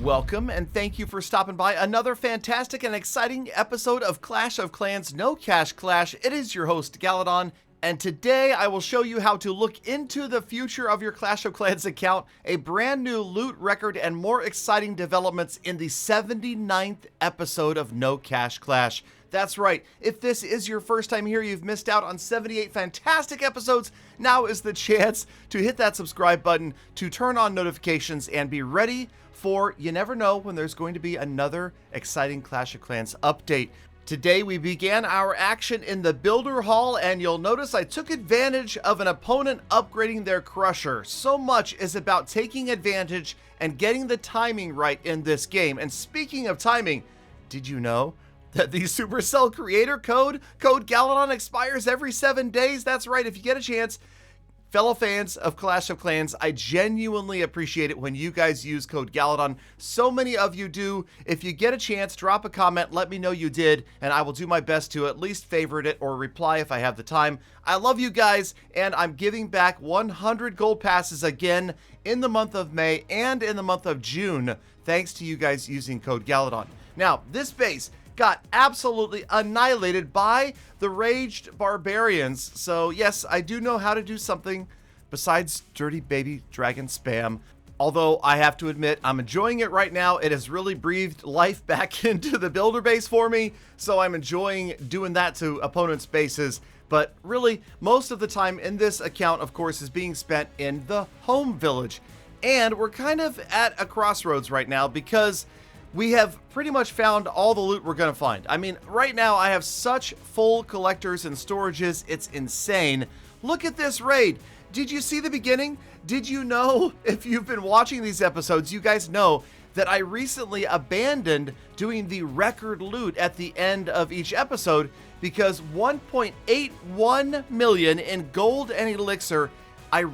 Welcome, and thank you for stopping by another fantastic and exciting episode of Clash of Clans No Cash Clash. It is your host, Galadon, and today I will show you how to look into the future of your Clash of Clans account, a brand new loot record, and more exciting developments in the 79th episode of No Cash Clash. That's right, if this is your first time here, you've missed out on 78 fantastic episodes. Now is the chance to hit that subscribe button, to turn on notifications, and be ready for you never know when there's going to be another exciting Clash of Clans update. Today we began our action in the Builder Hall, and you'll notice I took advantage of an opponent upgrading their Crusher. So much is about taking advantage and getting the timing right in this game. And speaking of timing, did you know that the Supercell creator code Galadon expires every 7 days? That's right, if you get a chance. Fellow fans of Clash of Clans, I genuinely appreciate it when you guys use code Galadon. So many of you do. If you get a chance, drop a comment, let me know you did, and I will do my best to at least favorite it or reply if I have the time. I love you guys, and I'm giving back 100 gold passes again in the month of May and in the month of June, thanks to you guys using code Galadon. Now, this base got absolutely annihilated by the Raged Barbarians. So yes, I do know how to do something besides dirty baby dragon spam. Although I have to admit, I'm enjoying it right now. It has really breathed life back into the builder base for me. So I'm enjoying doing that to opponents' bases. But really, most of the time in this account, of course, is being spent in the home village. And we're kind of at a crossroads right now because we have pretty much found all the loot we're gonna find. I mean, right now I have such full collectors and storages, it's insane. Look at this raid. Did you see the beginning? Did you know, if you've been watching these episodes, you guys know that I recently abandoned doing the record loot at the end of each episode because 1.81 million in gold and elixir, I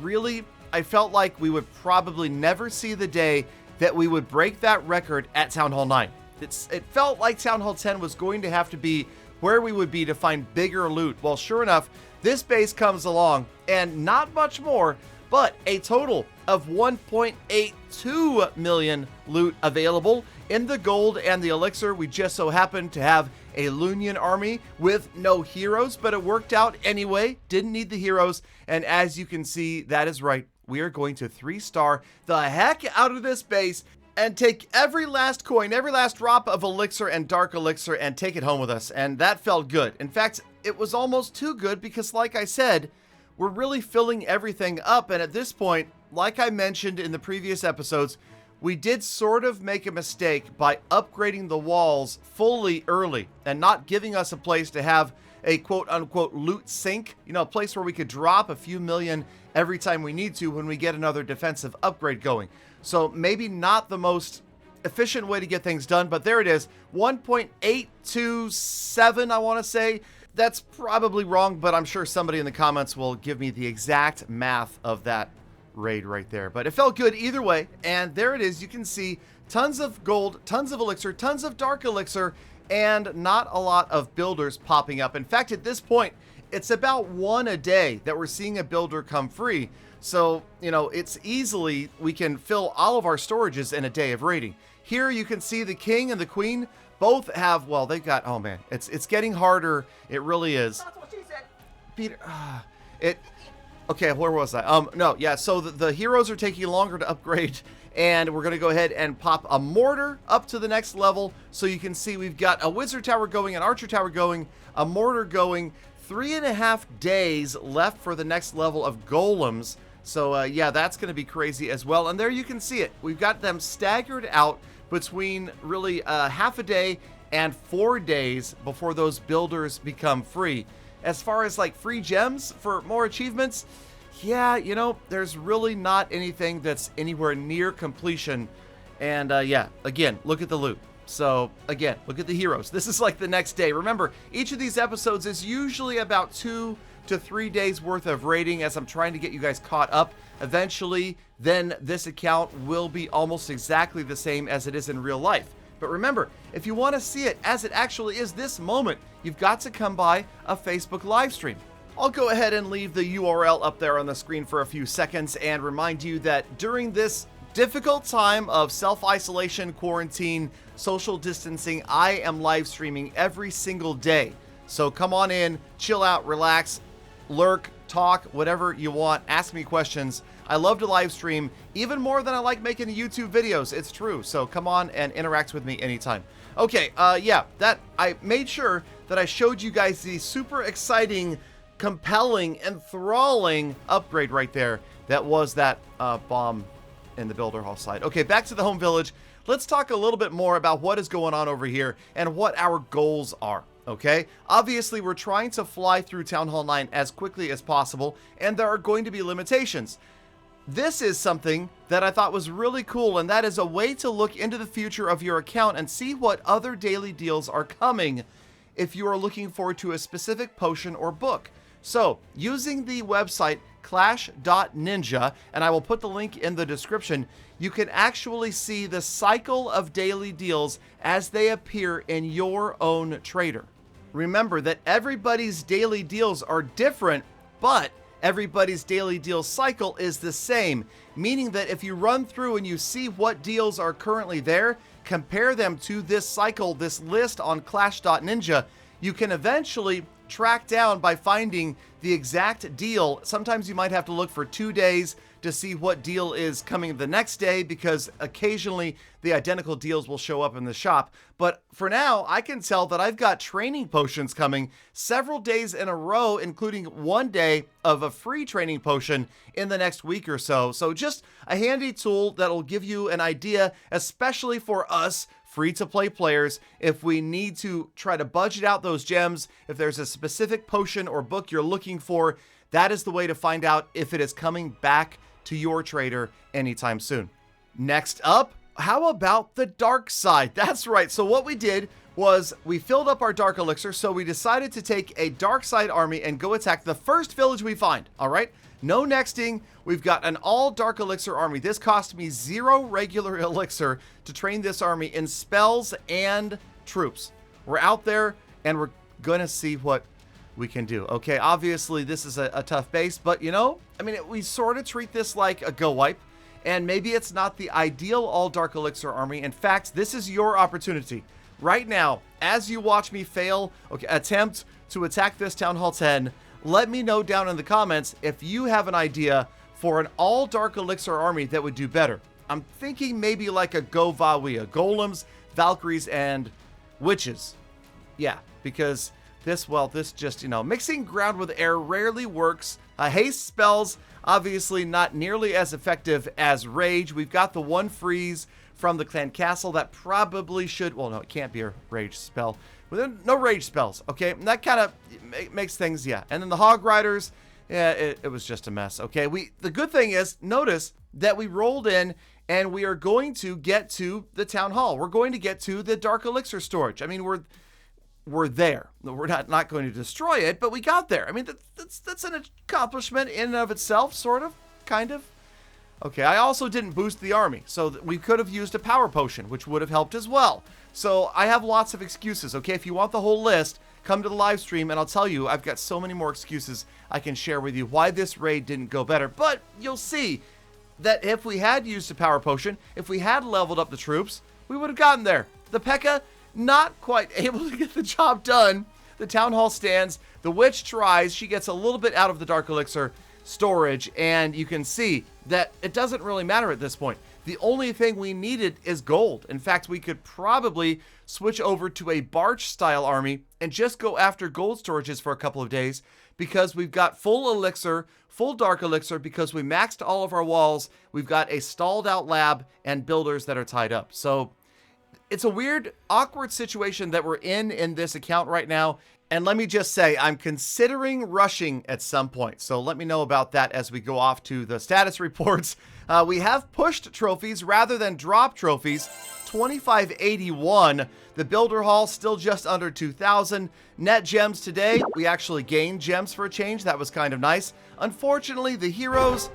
felt like we would probably never see the day that we would break that record at Town Hall 9. It felt like Town Hall 10 was going to have to be where we would be to find bigger loot. Well, sure enough, this base comes along, and not much more, but a total of 1.82 million loot available in the gold and the elixir. We just so happened to have a Lunian army with no heroes, but it worked out anyway. Didn't need the heroes, and as you can see, that is right. We are going to 3-star the heck out of this base and take every last coin, every last drop of elixir and dark elixir and take it home with us. And that felt good. In fact, it was almost too good because, like I said, we're really filling everything up. And at this point, like I mentioned in the previous episodes, we did sort of make a mistake by upgrading the walls fully early and not giving us a place to have a quote-unquote loot sink, you know, a place where we could drop a few million every time we need to when we get another defensive upgrade going. So maybe not the most efficient way to get things done, but there it is, 1.827, I want to say. That's probably wrong, but I'm sure somebody in the comments will give me the exact math of that raid right there. But it felt good either way, and there it is. You can see tons of gold, tons of elixir, tons of dark elixir, and not a lot of builders popping up. In fact, at this point, it's about one a day that we're seeing a builder come free. So, you know, it's easily, we can fill all of our storages in a day of raiding. Here you can see the king and the queen both have, well, they got, oh man, it's getting harder. It really is. That's what she said. Peter, okay, where was I? No, yeah, so the heroes are taking longer to upgrade, and we're going to go ahead and pop a mortar up to the next level. So you can see we've got a wizard tower going, an archer tower going, a mortar going, 3.5 days left for the next level of golems. So yeah, that's going to be crazy as well. And there you can see it. We've got them staggered out between really half a day and 4 days before those builders become free. As far as like free gems for more achievements, yeah, you know, there's really not anything that's anywhere near completion. And yeah, again, look at the loot. So again, look at the heroes. This is like the next day. Remember, each of these episodes is usually about 2 to 3 days worth of raiding as I'm trying to get you guys caught up. Eventually, then this account will be almost exactly the same as it is in real life. But remember, if you want to see it as it actually is this moment, you've got to come by a Facebook live stream. I'll go ahead and leave the URL up there on the screen for a few seconds and remind you that during this difficult time of self-isolation, quarantine, social distancing, I am live streaming every single day. So come on in, chill out, relax, lurk, talk, whatever you want, ask me questions. I love to live stream even more than I like making YouTube videos. It's true. So come on and interact with me anytime. Okay, yeah, that I made sure that I showed you guys the super exciting, compelling, enthralling upgrade right there. That was that bomb in the builder hall side. Okay, back to the home village. Let's talk a little bit more about what is going on over here and what our goals are. Okay, obviously we're trying to fly through Town Hall 9 as quickly as possible, and there are going to be limitations. This is something that I thought was really cool, and that is a way to look into the future of your account and see what other daily deals are coming if you are looking forward to a specific potion or book. So, using the website clash.ninja, and I will put the link in the description, you can actually see the cycle of daily deals as they appear in your own trader. Remember that everybody's daily deals are different, but everybody's daily deal cycle is the same, meaning that if you run through and you see what deals are currently there, compare them to this cycle, this list on clash.ninja, you can eventually track down by finding the exact deal. Sometimes you might have to look for 2 days to see what deal is coming the next day, because occasionally the identical deals will show up in the shop. But for now, I can tell that I've got training potions coming several days in a row, including 1 day of a free training potion in the next week or so. So just a handy tool that'll give you an idea, especially for us free-to-play players, if we need to try to budget out those gems. If there's a specific potion or book you're looking for, that is the way to find out if it is coming back to your trader anytime soon. Next up, how about the dark side? That's right. So what we did was we filled up our dark elixir, so we decided to take a dark side army and go attack the first village we find. All right, no nexting. We've got an all dark elixir army. This cost me 0 regular elixir to train this army in spells and troops. We're out there and we're gonna see what we can do. Okay, obviously this is a tough base, but you know, I mean, we sort of treat this like a go wipe, and maybe it's not the ideal all dark elixir army. In fact, this is your opportunity right now as you watch me fail, attempt to attack this Town Hall 10. Let me know down in the comments if you have an idea for an all dark elixir army that would do better. I'm thinking maybe like a Go Vawiya, golems, valkyries, and witches. Yeah, because this just, you know, mixing ground with air rarely works. Haste spells, obviously not nearly as effective as rage. We've got the one freeze from the clan castle that probably should, well, no, it can't be a rage spell. No rage spells, okay? And that kind of makes things, yeah. And then the hog riders, yeah, it was just a mess, okay? The good thing is, notice that we rolled in and we are going to get to the town hall. We're going to get to the dark elixir storage. I mean, we're there. We're not going to destroy it, but we got there. I mean, that's an accomplishment in and of itself, sort of, kind of. Okay, I also didn't boost the army, so we could have used a power potion, which would have helped as well. So I have lots of excuses, okay? If you want the whole list, come to the live stream and I'll tell you, I've got so many more excuses I can share with you why this raid didn't go better. But you'll see that if we had used a power potion, if we had leveled up the troops, we would have gotten there. The P.E.K.K.A. not quite able to get the job done. The town hall stands. The witch tries. She gets a little bit out of the dark elixir storage, and you can see that it doesn't really matter at this point. The only thing we needed is gold. In fact, we could probably switch over to a Barch style army and just go after gold storages for a couple of days, because we've got full elixir, full dark elixir, because we maxed all of our walls. We've got a stalled out lab and builders that are tied up. So it's a weird, awkward situation that we're in this account right now. And let me just say, I'm considering rushing at some point. So let me know about that as we go off to the status reports. We have pushed trophies rather than drop trophies. 2581. The builder hall still just under 2,000. Net gems today. We actually gained gems for a change. That was kind of nice. Unfortunately, the heroes,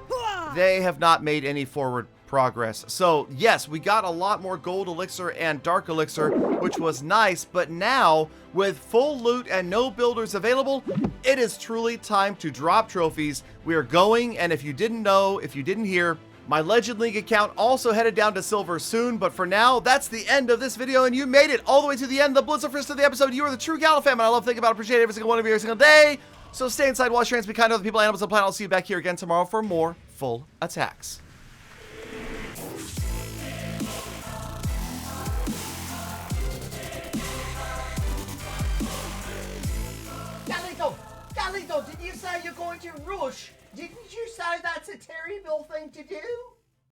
they have not made any forward progress. So yes, we got a lot more gold elixir and dark elixir, which was nice, but now with full loot and no builders available, it is truly time to drop trophies. We are going, and if you didn't know, if you didn't hear, My Legend League account also headed down to silver soon, but for now, that's the end of this video, and you made it all the way to the end, the Blizzard of the episode. You are the true Gala fam, and I love thinking about it, appreciate every single one of you every single day. So stay inside, wash your hands, be kind to other people, animals, and planet. I'll see you back here again tomorrow for more full attacks. Galadon, did you say you're going to rush? Didn't you say that's a terrible thing to do?